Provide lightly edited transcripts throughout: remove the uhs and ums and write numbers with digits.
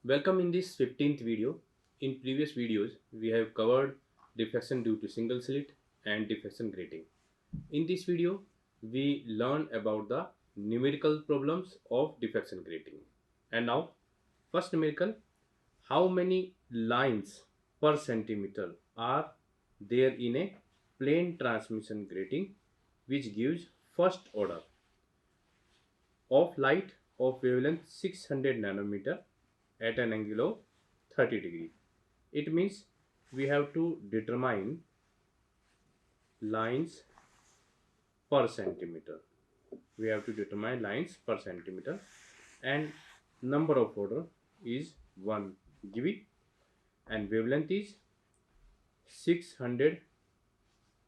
Welcome in this 15th video. In previous videos, we have covered diffraction due to single slit and diffraction grating. In this video, we learn about the numerical problems of diffraction grating. And now, first numerical, how many lines per centimeter are there in a plane transmission grating which gives first order of light of wavelength 600 nanometer at an angle of 30 degree. It means we have to determine lines per centimeter. We have to determine lines per centimeter and number of order is 1 GB and wavelength is 600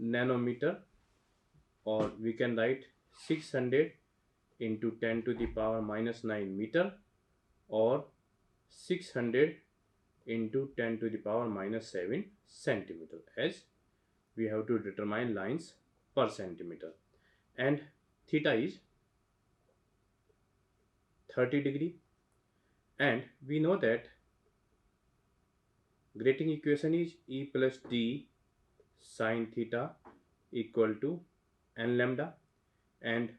nanometer, or we can write 600 into 10 to the power minus 9 meter, or 600 into 10 to the power minus 7 centimeter, as we have to determine lines per centimeter. And theta is 30 degree, and we know that grating equation is E plus D sine theta equal to n lambda, and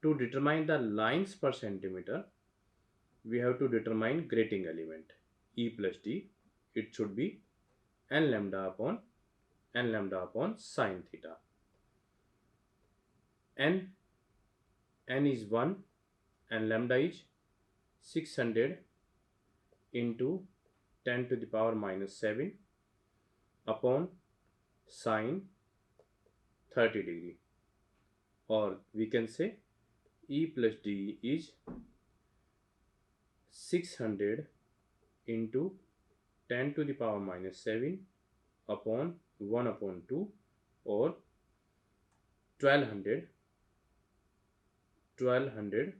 to determine the lines per centimeter we have to determine grating element E plus D. It should be n lambda upon sine theta. n is 1 and lambda is 600 into 10 to the power minus 7 upon sine 30 degree, or we can say E plus D is 600 into 10 to the power minus 7 upon 1 upon 2, or 1200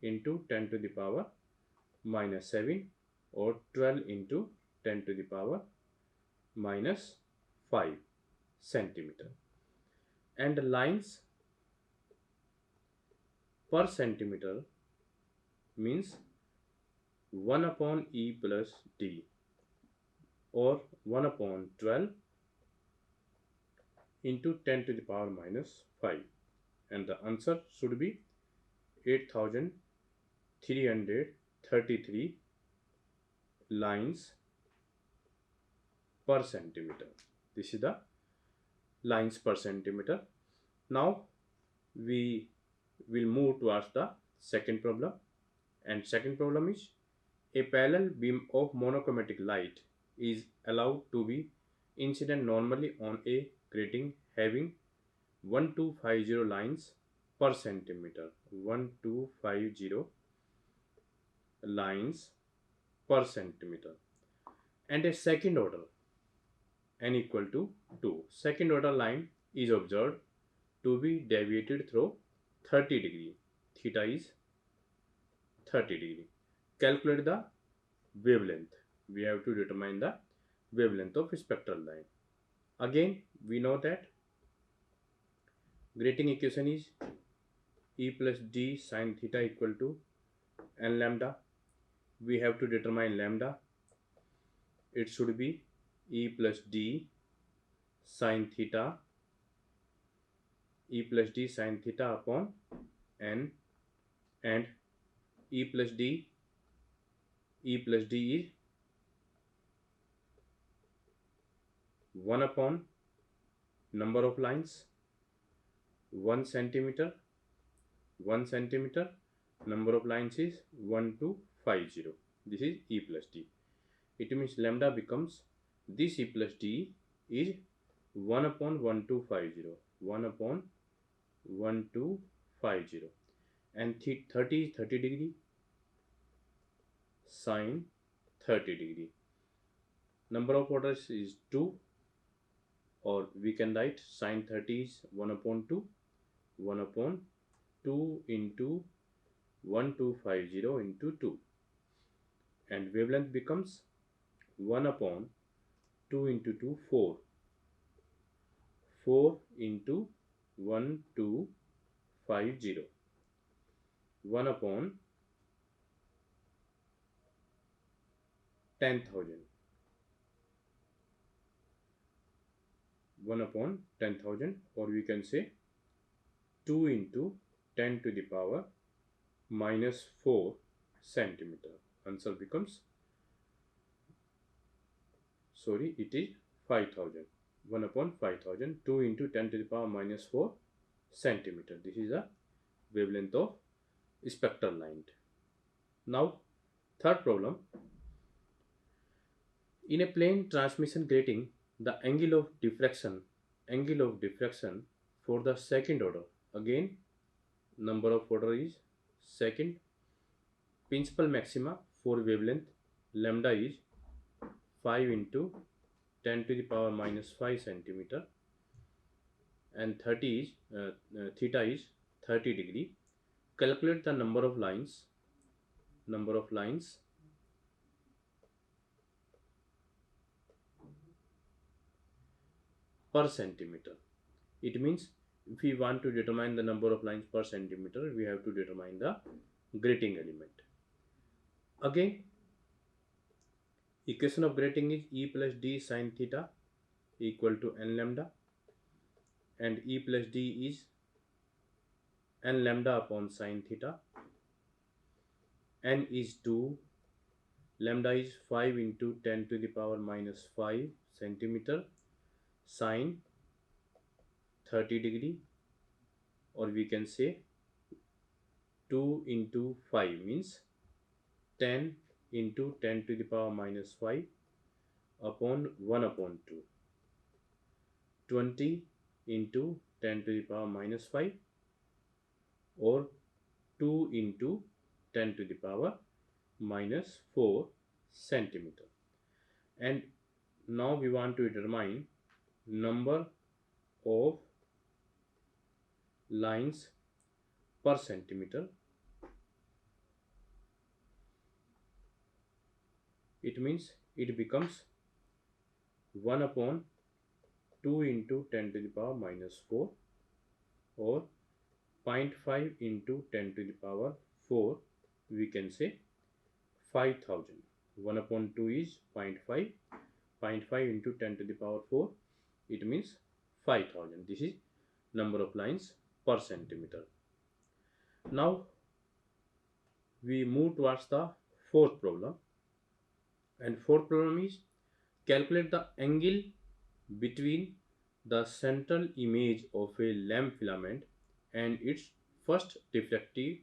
into 10 to the power minus 7, or 12 into 10 to the power minus 5 centimeter. And the lines per centimeter means 1 upon E plus D, or 1 upon 12 into 10 to the power minus 5, and the answer should be 8333 lines per centimeter. This is the lines per centimeter. Now we will move towards the second problem, and second problem is a parallel beam of monochromatic light is allowed to be incident normally on a grating having 1250 lines per centimeter. 1250 lines per centimeter, and a second order n equal to 2 second order line is observed to be deviated through 30 degree. Theta is 30 degree. Calculate the wavelength. We have to determine the wavelength of spectral line. Again, we know that grating equation is E plus D sine theta equal to n lambda. We have to determine lambda. It should be E plus D sine theta, E plus D sine theta upon n, and E plus D is 1 upon number of lines 1 centimeter. Number of lines is 1250. This is E plus D. It means lambda becomes, this E plus D is 1 upon 1250, 1 upon 1250, and 30 is 30 degree sine 30 degree. Number of orders is 2, or we can write sine 30 is 1 upon 2 into 1250 into 2, and wavelength becomes 1 upon 2 into 2, 4 into 1250, 1 upon 10,000. 1 upon 10,000, or we can say 2 into 10 to the power minus 4 centimeter. Answer becomes, sorry, it is 5,000. 1 upon 5,000, 2 into 10 to the power minus 4 centimeter. This is the wavelength of spectral light. Now, third problem. In a plane transmission grating, the angle of diffraction for the second order, again number of order is second, principal maxima for wavelength lambda is 5 into 10 to the power minus 5 centimeter, and theta is 30 degree. Calculate the number of lines per centimeter. It means if we want to determine the number of lines per centimeter, we have to determine the grating element. Again, equation of grating is E plus D sine theta equal to n lambda, and E plus D is n lambda upon sine theta. N is 2, lambda is 5 into 10 to the power minus 5 centimeter, sine 30 degree, or we can say 2 into 5 means 10 into 10 to the power minus 5 upon 1 upon 2, 20 into 10 to the power minus 5, or 2 into 10 to the power minus 4 centimeter. And now we want to determine number of lines per centimeter. It means it becomes 1 upon 2 into 10 to the power minus 4, or 0.5 into 10 to the power 4, we can say 5,000. 1 upon 2 is 0.5, 0.5 into 10 to the power 4, it means 5,000. This is number of lines per centimeter. Now we move towards the fourth problem, and fourth problem is calculate the angle between the central image of a lamp filament and its first diffracted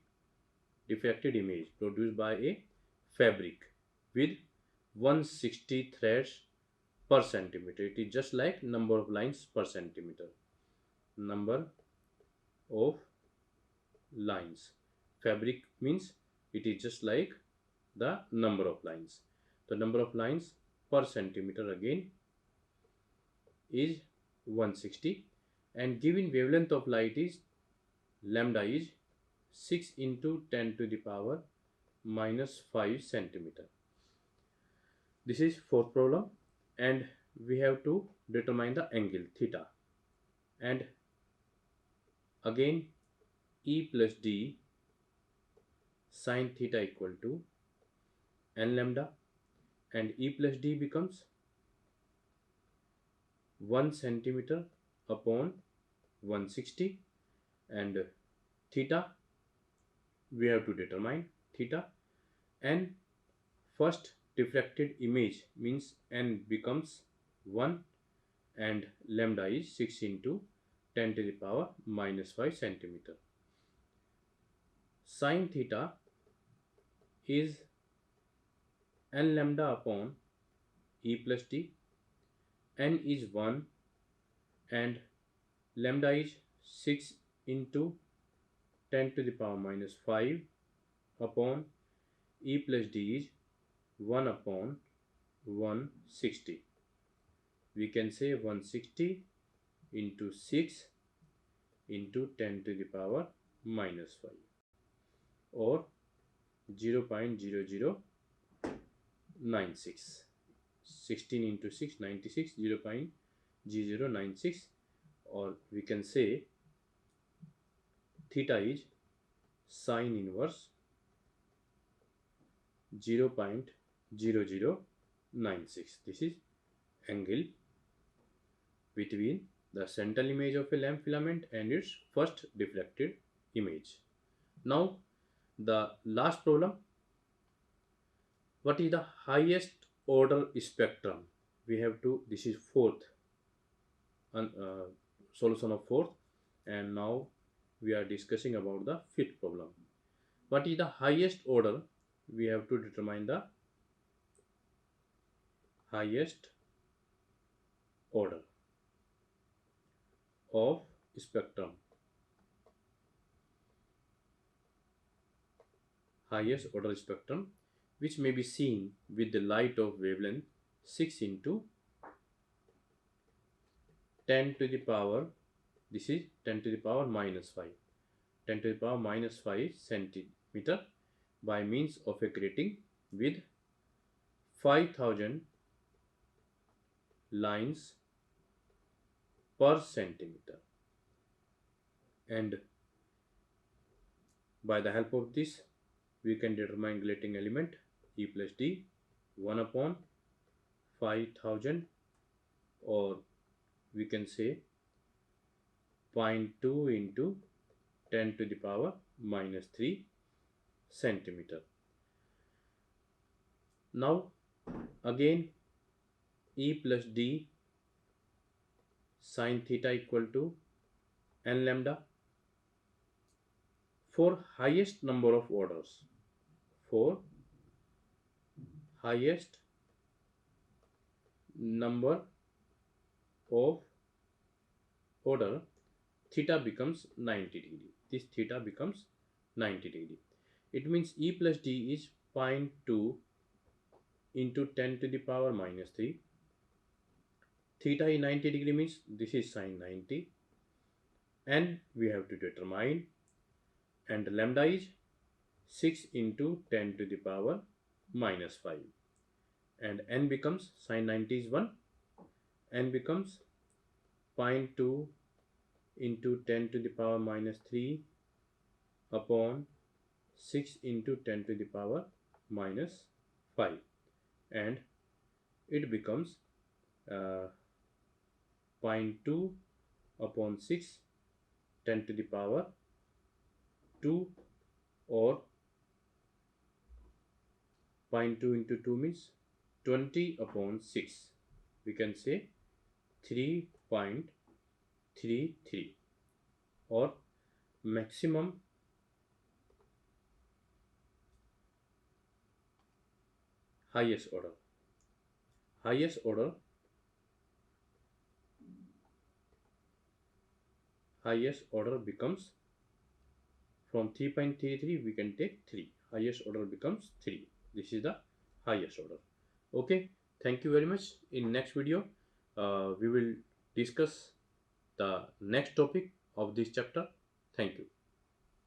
image produced by a fabric with 160 threads per centimeter. It is just like number of lines per centimeter. Number of lines. Fabric means it is just like the number of lines. The number of lines per centimeter again is 160, and given wavelength of light is lambda is 6 into 10 to the power minus 5 centimeter. This is fourth problem, and we have to determine the angle theta, and again E plus D sine theta equal to n lambda, and E plus D becomes 1 centimeter upon 160, and theta we have to determine theta, and first diffracted image means n becomes 1, and lambda is 6 into 10 to the power minus 5 centimeter. Sine theta is n lambda upon E plus D. N is 1 and lambda is 6 into 10 to the power minus 5 upon E plus D is 1 upon 160. We can say 160 into 6 into 10 to the power minus 5, or 0.0096. 16 into 6, 96, 0.0096, or we can say theta is sine inverse 0.0096. 96. This is angle between the central image of a lamp filament and its first diffracted image. Now the last problem, what is the highest order spectrum? We have to, this is fourth solution of fourth, and now we are discussing about the fifth problem. What is the highest order? We have to determine the highest order of spectrum. Highest order spectrum which may be seen with the light of wavelength 6 into 10 to the power, this is 10 to the power minus 5, 10 to the power minus 5 centimeter by means of a grating with 5000 lines per centimeter. And by the help of this we can determine grating element E plus D 1 upon 5000, or we can say 0.2 into 10 to the power minus 3 centimeter. Now again E plus D sin theta equal to n lambda. For highest number of orders, for highest number of order, theta becomes 90 degree. This theta becomes 90 degree. It means E plus D is 0.2 into 10 to the power minus 3. Theta is 90 degree means this is sin 90, and we have to determine, and lambda is 6 into 10 to the power minus 5, and n becomes, sin 90 is 1, n becomes 0.2 into 10 to the power minus 3 upon 6 into 10 to the power minus 5, and it becomes 0.2 upon 6 10 to the power 2, or 0.2 into 2 means 20 upon 6, we can say 3.33, or maximum highest order. Highest order becomes, from 3.33 we can take 3, highest order becomes 3. This is the highest order. Okay, thank you very much. In next video we will discuss the next topic of this chapter. Thank you.